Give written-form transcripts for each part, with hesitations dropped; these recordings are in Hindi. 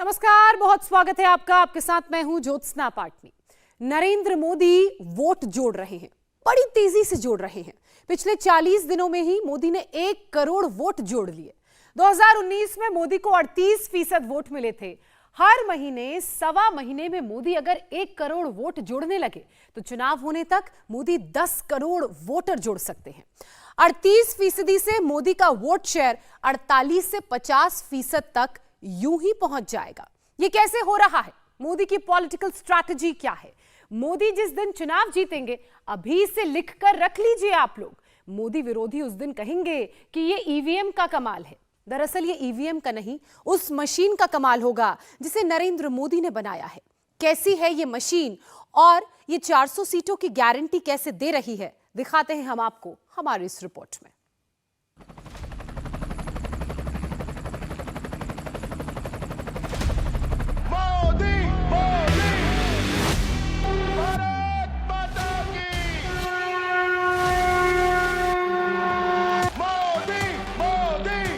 नमस्कार, बहुत स्वागत है आपका। आपके साथ मैं हूं ज्योत्सना पाटनी। नरेंद्र मोदी वोट जोड़ रहे हैं, बड़ी तेजी से जोड़ रहे हैं। पिछले 40 दिनों में ही मोदी ने 1 करोड़ वोट जोड़ लिए। 2019 में मोदी को 38% वोट मिले थे। हर महीने सवा महीने में मोदी अगर 1 करोड़ वोट जोड़ने लगे तो चुनाव होने तक मोदी 10 करोड़ वोटर जोड़ सकते हैं। 38% से मोदी का वोट शेयर 48 से 50% तक यूं ही पहुंच जाएगा। यह कैसे हो रहा है? मोदी की पॉलिटिकल स्ट्रैटेजी क्या है? मोदी जिस दिन चुनाव जीतेंगे, अभी से लिखकर रख लीजिए आप लोग, मोदी विरोधी उस दिन कहेंगे कि यह ईवीएम का कमाल है। दरअसल ये ईवीएम का नहीं, उस मशीन का कमाल होगा जिसे नरेंद्र मोदी ने बनाया है। कैसी है ये मशीन और ये 400 सीटों की गारंटी कैसे दे रही है, दिखाते हैं हम आपको हमारी इस रिपोर्ट में। भारत माता की मोदी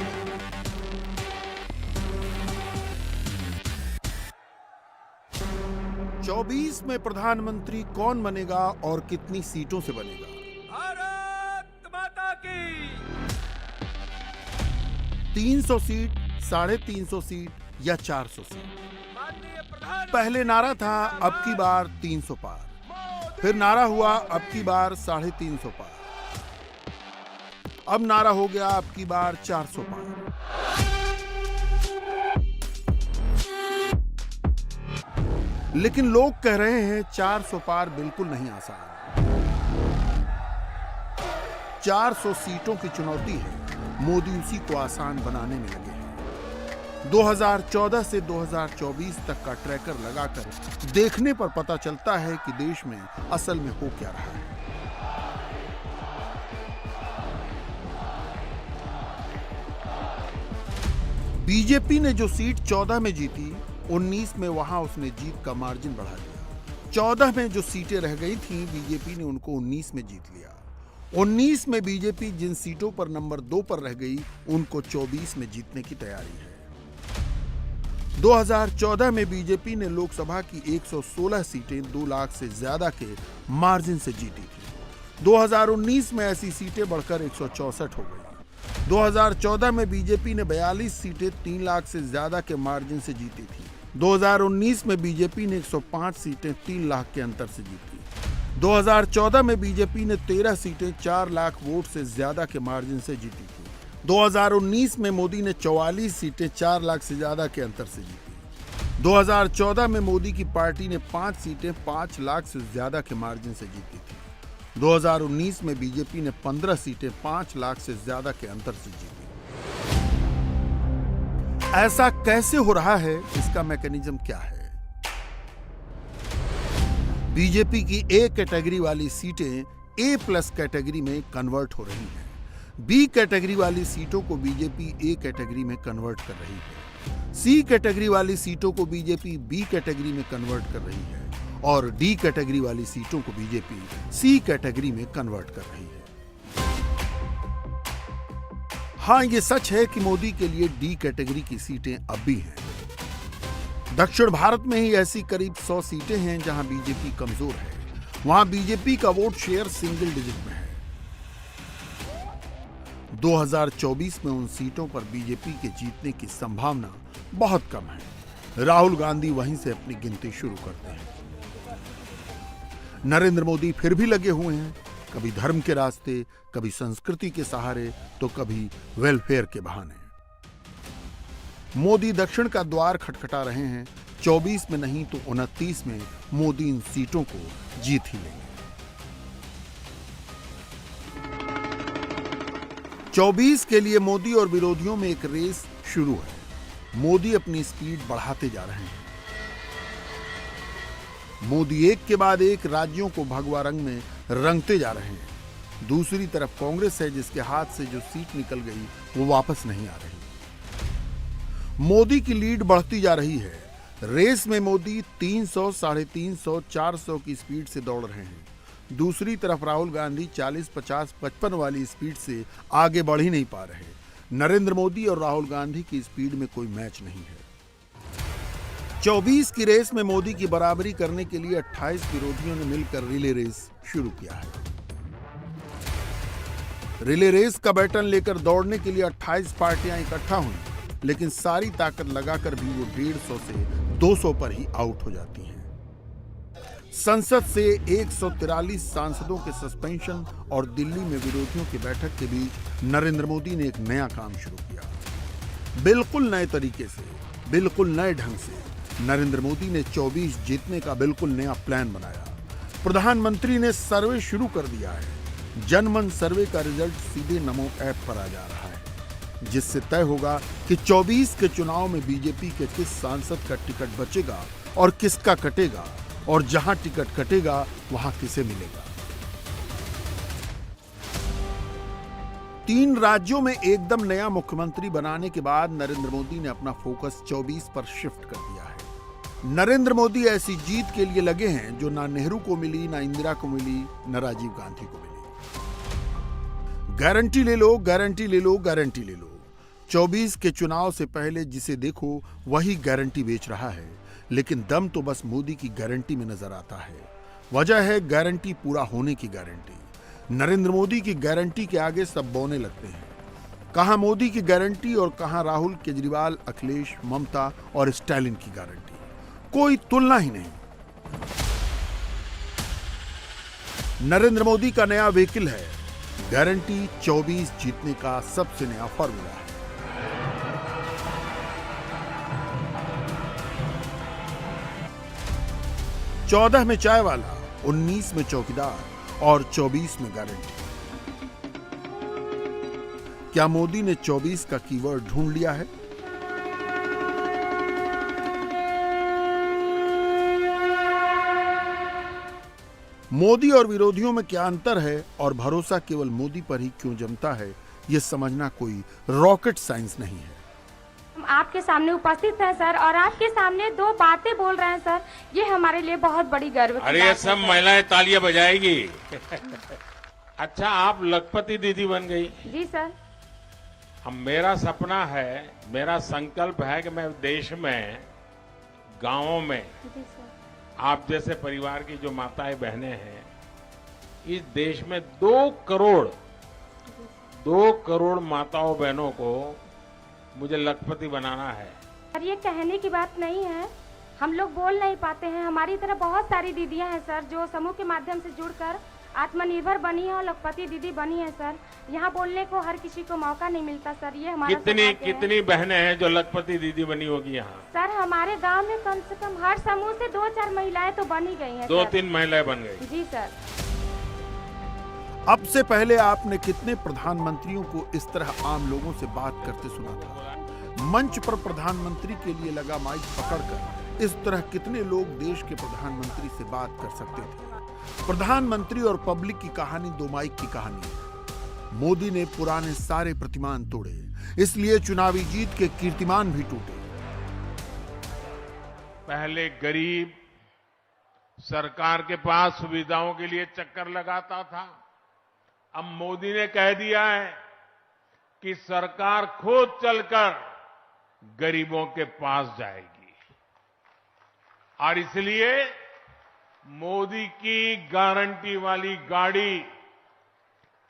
24 में प्रधानमंत्री कौन बनेगा और कितनी सीटों से बनेगा? भारत माता की 300 सीट, 350 सीट या 400 सीट? माननीय प्रधान पहले नारा था अब की बार 300 पार, फिर नारा हुआ अब की बार 350 पार, अब नारा हो गया अब की बार 400 पार। लेकिन लोग कह रहे हैं 400 पार बिल्कुल नहीं आसान। 400 सीटों की चुनौती है, मोदी उसी को आसान बनाने में लगे हैं। 2014 से 2024 तक का ट्रैकर लगाकर देखने पर पता चलता है कि देश में असल में हो क्या रहा है। बीजेपी ने जो सीट 14 में जीती, 19 में वहां उसने जीत का मार्जिन बढ़ा दिया। 14 में जो सीटें रह गई थीं, बीजेपी ने उनको 19 में जीत लिया। 19 में बीजेपी जिन सीटों पर नंबर 2 पर रह गई, उनको 24 में जीतने की तैयारी है। 2014 में बीजेपी ने लोकसभा की 116 सीटें 2 लाख से ज्यादा के मार्जिन से जीती थी। 2019 में ऐसी सीटें बढ़कर 164 हो गई। 2014 में बीजेपी ने 42 सीटें 3 लाख से ज्यादा के मार्जिन से जीती थी। 2019 में बीजेपी ने 105 सीटें 3 लाख के अंतर से जीती। 2014 में बीजेपी ने 13 सीटें 4 लाख वोट से ज्यादा के मार्जिन से जीती थी। 2019 में मोदी ने 44 सीटें 4 लाख से ज्यादा के अंतर से जीती। 2014 में मोदी की पार्टी ने 5 सीटें 5 लाख से ज्यादा के मार्जिन से जीती थी। 2019 में बीजेपी ने 15 सीटें 5 लाख से ज्यादा के अंतर से जीती। ऐसा कैसे हो रहा है? इसका मैकेनिज्म क्या है? बीजेपी की ए कैटेगरी वाली सीटें ए प्लस कैटेगरी में कन्वर्ट हो रही हैं। बी कैटेगरी वाली सीटों को बीजेपी ए कैटेगरी में कन्वर्ट कर रही है। सी कैटेगरी वाली सीटों को बीजेपी बी कैटेगरी में कन्वर्ट कर रही है और डी कैटेगरी वाली सीटों को बीजेपी सी कैटेगरी में कन्वर्ट कर रही है। हां, यह सच है कि मोदी के लिए डी कैटेगरी की सीटें अब भी हैं। दक्षिण भारत में ही ऐसी करीब 100 सीटें हैं जहां बीजेपी कमजोर है। वहां बीजेपी का वोट शेयर सिंगल डिजिट में है। 2024 में उन सीटों पर बीजेपी के जीतने की संभावना बहुत कम है। राहुल गांधी वहीं से अपनी गिनती शुरू करते हैं। नरेंद्र मोदी फिर भी लगे हुए हैं, कभी धर्म के रास्ते, कभी संस्कृति के सहारे, तो कभी वेलफेयर के बहाने। मोदी दक्षिण का द्वार खटखटा रहे हैं। 24 में नहीं तो 29 में मोदी इन सीटों को जीत ही लेंगे। 24 के लिए मोदी और विरोधियों में एक रेस शुरू है। मोदी अपनी स्पीड बढ़ाते जा रहे हैं। मोदी एक के बाद एक राज्यों को भगवा रंग में रंगते जा रहे हैं। दूसरी तरफ कांग्रेस है, जिसके हाथ से जो सीट निकल गई वो वापस नहीं आ रही। मोदी की लीड बढ़ती जा रही है। रेस में मोदी 300, 350, 400 की स्पीड से दौड़ रहे हैं। दूसरी तरफ राहुल गांधी 40, 50, 55 वाली स्पीड से आगे बढ़ ही नहीं पा रहे। नरेंद्र मोदी और राहुल गांधी की स्पीड में कोई मैच नहीं है। 24 की रेस में मोदी की बराबरी करने के लिए 28 विरोधियों ने मिलकर रिले रेस शुरू किया है। रिले रेस का बैटन लेकर दौड़ने के लिए 28 पार्टियां इकट्ठा हुई, लेकिन सारी ताकत लगाकर भी वो 150 से 200 पर ही आउट हो जाती हैं। संसद से 143 सांसदों के सस्पेंशन और दिल्ली में विरोधियों की बैठक के बीच नरेंद्र मोदी ने एक नया काम शुरू किया। बिल्कुल नए तरीके से, बिल्कुल नए ढंग से नरेंद्र मोदी ने 24 जीतने का बिल्कुल नया प्लान बनाया। प्रधानमंत्री ने सर्वे शुरू कर दिया है। जनमन सर्वे का रिजल्ट सीधे नमो ऐप पर आ जा रहा है, जिससे तय होगा कि 24 के चुनाव में बीजेपी के किस सांसद का टिकट बचेगा और किसका कटेगा, और जहां टिकट कटेगा वहां किसे मिलेगा। 3 राज्यों में एकदम नया मुख्यमंत्री बनाने के बाद नरेंद्र मोदी ने अपना फोकस 24 पर शिफ्ट कर दिया है। नरेंद्र मोदी ऐसी जीत के लिए लगे हैं जो ना नेहरू को मिली, ना इंदिरा को मिली, ना राजीव गांधी को मिली। गारंटी ले लो, गारंटी ले लो, गारंटी ले लो। 24 के चुनाव से पहले जिसे देखो वही गारंटी बेच रहा है, लेकिन दम तो बस मोदी की गारंटी में नजर आता है। वजह है गारंटी पूरा होने की गारंटी। नरेंद्र मोदी की गारंटी के आगे सब बौने लगते हैं। कहां मोदी की गारंटी और कहां राहुल, केजरीवाल, अखिलेश, ममता और स्टालिन की गारंटी। कोई तुलना ही नहीं। नरेंद्र मोदी का नया व्हीकल है गारंटी 24 जीतने का सबसे नया फॉर्मूला है। 14 में चाय वाला, 19 में चौकीदार और 24 में गारंटी। क्या मोदी ने 24 का कीवर्ड ढूंढ लिया है? मोदी और विरोधियों में क्या अंतर है और भरोसा केवल मोदी पर ही क्यों जमता है, यह समझना कोई रॉकेट साइंस नहीं है। हम आपके सामने उपस्थित हैं सर, और आपके सामने 2 बातें बोल रहे हैं सर, ये हमारे लिए बहुत बड़ी गर्व की अरे बात ये है सब सर। महिलाएं तालियां बजाएगी। अच्छा, आप लखपति दीदी बन गई। जी सर। अब मेरा सपना है, मेरा संकल्प है कि मैं देश में, गांवों में जी सर। आप जैसे परिवार की जो माताएं बहनें हैं, इस देश में 2 करोड़ माताओं बहनों को मुझे लखपति बनाना है। सर ये कहने की बात नहीं है, हम लोग बोल नहीं पाते हैं। हमारी तरह बहुत सारी दीदियां हैं सर जो समूह के माध्यम से जुड़कर आत्मनिर्भर बनी है और लखपति दीदी बनी है सर। यहाँ बोलने को हर किसी को मौका नहीं मिलता सर, ये हमारा सौभाग्य है। कितनी बहनें हैं जो लखपति दीदी बनी होगी यहाँ? सर हमारे गांव में कम से कम हर समूह से 2-4 महिलाएं तो बनी गई हैं। 2-3 महिलाएं बन गई। जी सर। अब से पहले आपने कितने प्रधानमंत्रियों को इस तरह आम लोगों से बात करते सुना था? मंच पर प्रधानमंत्री के लिए लगा माइक पकड़कर इस तरह कितने लोग देश के प्रधानमंत्री से बात कर सकते थे? प्रधानमंत्री और पब्लिक की कहानी 2 माइक की कहानी है। मोदी ने पुराने सारे प्रतिमान तोड़े, इसलिए चुनावी जीत के कीर्तिमान भी टूटे। पहले गरीब सरकार के पास सुविधाओं के लिए चक्कर लगाता था। अब मोदी ने कह दिया है कि सरकार खुद चलकर गरीबों के पास जाएगी, और इसलिए मोदी की गारंटी वाली गाड़ी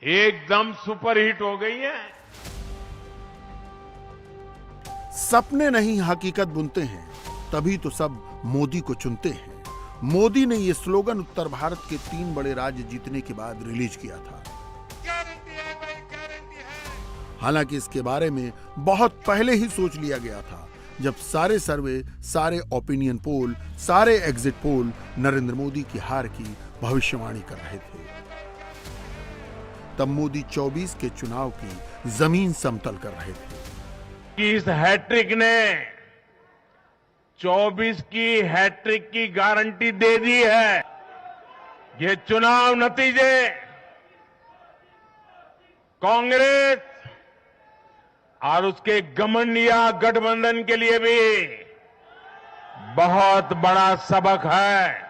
एकदम सुपरहिट हो गई है। सपने नहीं हकीकत बुनते हैं, तभी तो सब मोदी को चुनते हैं। मोदी ने यह स्लोगन उत्तर भारत के 3 बड़े राज्य जीतने के बाद रिलीज किया था। हालांकि इसके बारे में बहुत पहले ही सोच लिया गया था, जब सारे सर्वे, सारे ओपिनियन पोल, सारे एग्जिट पोल नरेंद्र मोदी की हार की भविष्यवाणी कर रहे थे। तब मोदी 24 के चुनाव की जमीन समतल कर रहे थे। इस हैट्रिक ने 24 की हैट्रिक की गारंटी दे दी है। ये चुनाव नतीजे कांग्रेस और उसके घमंडिया गठबंधन के लिए भी बहुत बड़ा सबक है।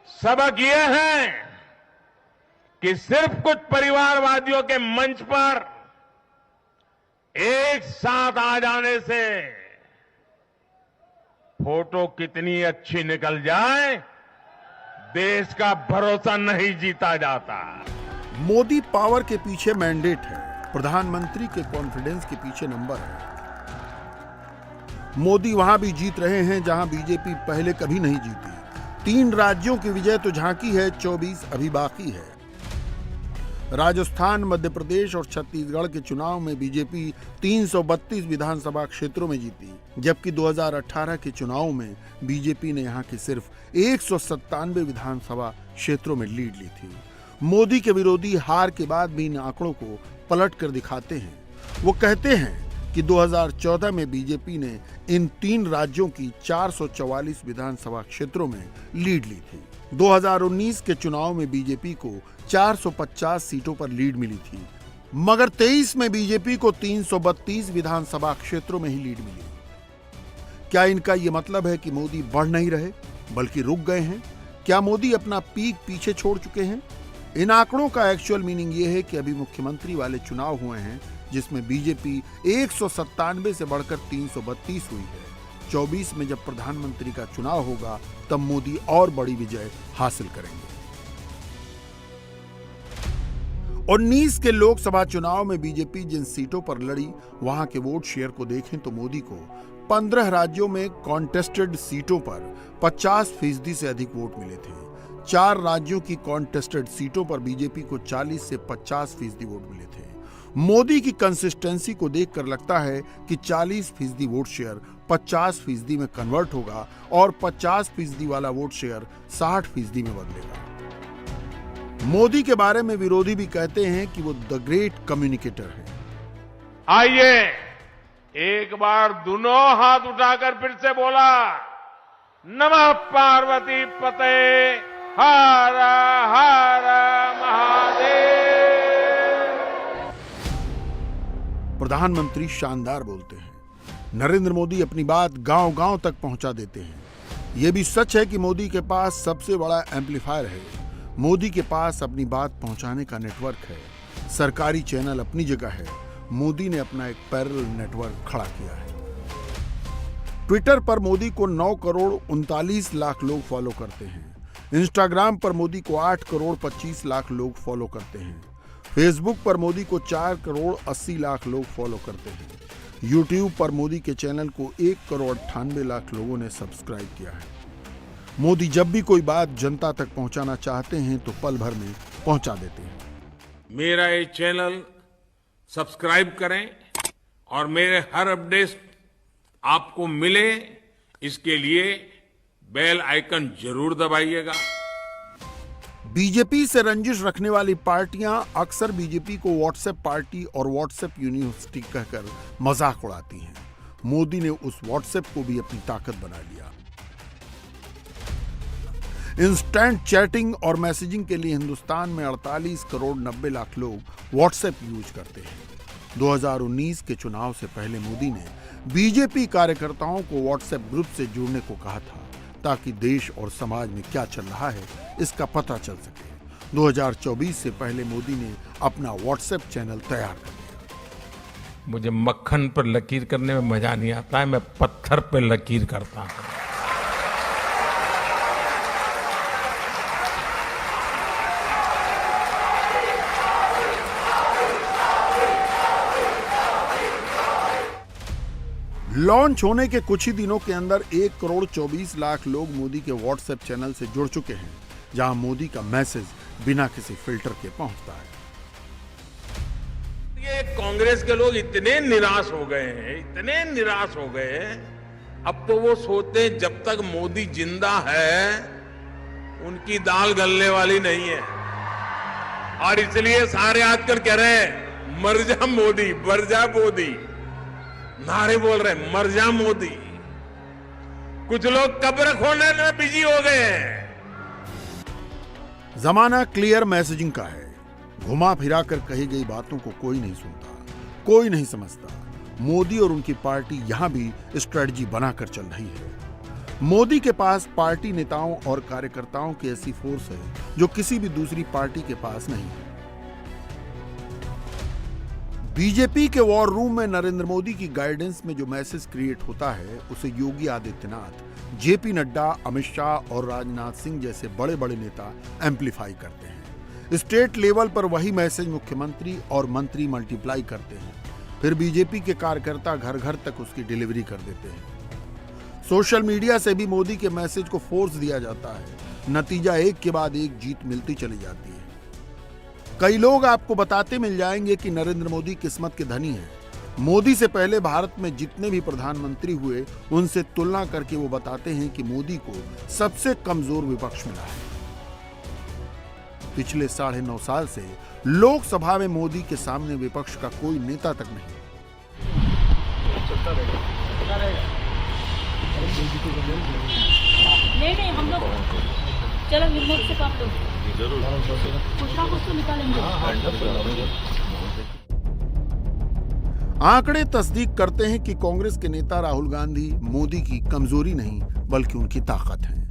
सबक यह है कि सिर्फ कुछ परिवारवादियों के मंच पर एक साथ आ जाने से फोटो कितनी अच्छी निकल जाए, देश का भरोसा नहीं जीता जाता। मोदी पावर के पीछे मैंडेट है, प्रधानमंत्री के कॉन्फिडेंस के पीछे नंबर है। मोदी वहां भी जीत रहे हैं जहां बीजेपी पहले कभी नहीं जीती। 3 राज्यों की विजय तो झांकी है, 24 अभी बाकी है। राजस्थान, मध्य प्रदेश और छत्तीसगढ़ के चुनाव में बीजेपी 332 विधानसभा क्षेत्रों में जीती, जबकि 2018 के चुनाव में बीजेपी ने यहां की सिर्फ 197 विधानसभा क्षेत्रों में लीड ली थी। मोदी के विरोधी हार के बाद भी इन आंकड़ों को पलट कर दिखाते हैं। वो कहते हैं कि 2014 में बीजेपी ने इन 3 राज्यों की 444 विधानसभा क्षेत्रों में लीड ली थी। 2019 के चुनाव में बीजेपी को 450 सीटों पर लीड मिली थी, मगर 23 में बीजेपी को 332 विधानसभा क्षेत्रों में ही लीड मिली। क्या इनका यह मतलब है कि मोदी बढ़ नहीं रहे बल्कि रुक गए हैं? क्या मोदी अपना पीक पीछे छोड़ चुके हैं? इन आंकड़ों का एक्चुअल मीनिंग यह है कि अभी मुख्यमंत्री वाले चुनाव हुए हैं जिसमें बीजेपी 197 से बढ़कर 332 हुई है। 24 में जब प्रधानमंत्री का चुनाव होगा तब मोदी और बड़ी विजय हासिल करेंगे। 19 के लोकसभा चुनाव में बीजेपी जिन सीटों पर लड़ी वहां के वोट शेयर को देखें तो मोदी को 15 राज्यों में कॉन्टेस्टेड सीटों पर 50% से अधिक वोट मिले थे। 4 राज्यों की कॉन्टेस्टेड सीटों पर बीजेपी को 40 से 50% वोट मिले थे। मोदी की कंसिस्टेंसी को देखकर लगता है कि 40% वोट शेयर 50% में कन्वर्ट होगा और 50% वाला वोट शेयर 60% में बदलेगा। मोदी के बारे में विरोधी भी कहते हैं कि वो द ग्रेट कम्युनिकेटर है। आइए एक बार दोनों हाथ उठाकर फिर से बोला, नमः पार्वती पते हर हर महादेव। प्रधानमंत्री शानदार बोलते हैं। नरेंद्र मोदी अपनी बात गांव-गांव तक पहुंचा देते हैं। यह भी सच है कि मोदी के पास सबसे बड़ा एम्पलीफायर है। मोदी के पास अपनी बात पहुंचाने का नेटवर्क है। सरकारी चैनल अपनी जगह है, मोदी ने अपना एक पैरेलल नेटवर्क खड़ा किया है। ट्विटर पर मोदी को 9 करोड़ 39 लाख लोग फॉलो करते हैं। इंस्टाग्राम पर मोदी को 8 करोड़ 25 लाख लोग फॉलो करते हैं। फेसबुक पर मोदी को 4 करोड़ 80 लाख लोग फॉलो करते हैं। यूट्यूब पर मोदी के चैनल को 1 करोड़ 98 लाख लोगों ने सब्सक्राइब किया है। मोदी जब भी कोई बात जनता तक पहुंचाना चाहते हैं तो पल भर में पहुंचा देते हैं। मेरा ये चैनल सब्सक्राइब करें और मेरे हर अपडेट आपको मिले, इसके लिए बेल आइकन जरूर दबाइएगा। बीजेपी से रंजिश रखने वाली पार्टियां अक्सर बीजेपी को व्हाट्सएप पार्टी और व्हाट्सएप यूनिवर्सिटी कहकर मजाक उड़ाती हैं। मोदी ने उस व्हाट्सएप को भी अपनी ताकत बना लिया। इंस्टेंट चैटिंग और मैसेजिंग के लिए हिंदुस्तान में 48 करोड़ 90 लाख लोग व्हाट्सएप यूज करते हैं। 2019 के चुनाव से पहले मोदी ने बीजेपी कार्यकर्ताओं को व्हाट्सएप ग्रुप से जुड़ने को कहा था ताकि देश और समाज में क्या चल रहा है इसका पता चल सके। 2024 से पहले मोदी ने अपना व्हाट्सएप चैनल तैयार कर लिया। मुझे मक्खन पर लकीर करने में मजा नहीं आता है, मैं पत्थर पर लकीर करता हूं। लॉन्च होने के कुछ ही दिनों के अंदर 1 करोड़ 24 लाख लोग मोदी के व्हाट्सएप चैनल से जुड़ चुके हैं, जहां मोदी का मैसेज बिना किसी फिल्टर के पहुंचता है। ये कांग्रेस के लोग इतने निराश हो गए हैं, इतने निराश हो गए हैं, अब तो वो सोचते हैं जब तक मोदी जिंदा है उनकी दाल गलने वाली नहीं है, और इसलिए सारे आजकल कह रहे हैं मर जा मोदी, मर जा मोदी, नारे बोल रहे हैं मर जा मोदी। कुछ लोग कब्र खोलने में बिजी हो गए हैं। जमाना क्लियर मैसेजिंग का है। घुमा फिरा कर कही गई बातों को कोई नहीं सुनता, कोई नहीं समझता। मोदी और उनकी पार्टी यहां भी स्ट्रेटजी बनाकर चल रही है। मोदी के पास पार्टी नेताओं और कार्यकर्ताओं की ऐसी फोर्स है जो किसी भी दूसरी पार्टी के पास नहीं है। बीजेपी के वॉर रूम में नरेंद्र मोदी की गाइडेंस में जो मैसेज क्रिएट होता है उसे योगी आदित्यनाथ, जेपी नड्डा, अमित शाह और राजनाथ सिंह जैसे बड़े बड़े नेता एम्पलीफाई करते हैं। स्टेट लेवल पर वही मैसेज मुख्यमंत्री और मंत्री मल्टीप्लाई करते हैं, फिर बीजेपी के कार्यकर्ता घर घर तक उसकी डिलीवरी कर देते हैं। सोशल मीडिया से भी मोदी के मैसेज को फोर्स दिया जाता है, नतीजा एक के बाद एक जीत मिलती चली जाती है। कई लोग आपको बताते मिल जाएंगे कि नरेंद्र मोदी किस्मत के धनी हैं। मोदी से पहले भारत में जितने भी प्रधानमंत्री हुए उनसे तुलना करके वो बताते हैं कि मोदी को सबसे कमजोर विपक्ष मिला है। पिछले 9.5 साल से लोकसभा में मोदी के सामने विपक्ष का कोई नेता तक नहीं। नहीं हम लोग चलो हिम्मत से काम लो, कुछ ना कुछ तो निकालेंगे। आंकड़े तस्दीक करते हैं कि कांग्रेस के नेता राहुल गांधी मोदी की कमजोरी नहीं बल्कि उनकी ताकत है।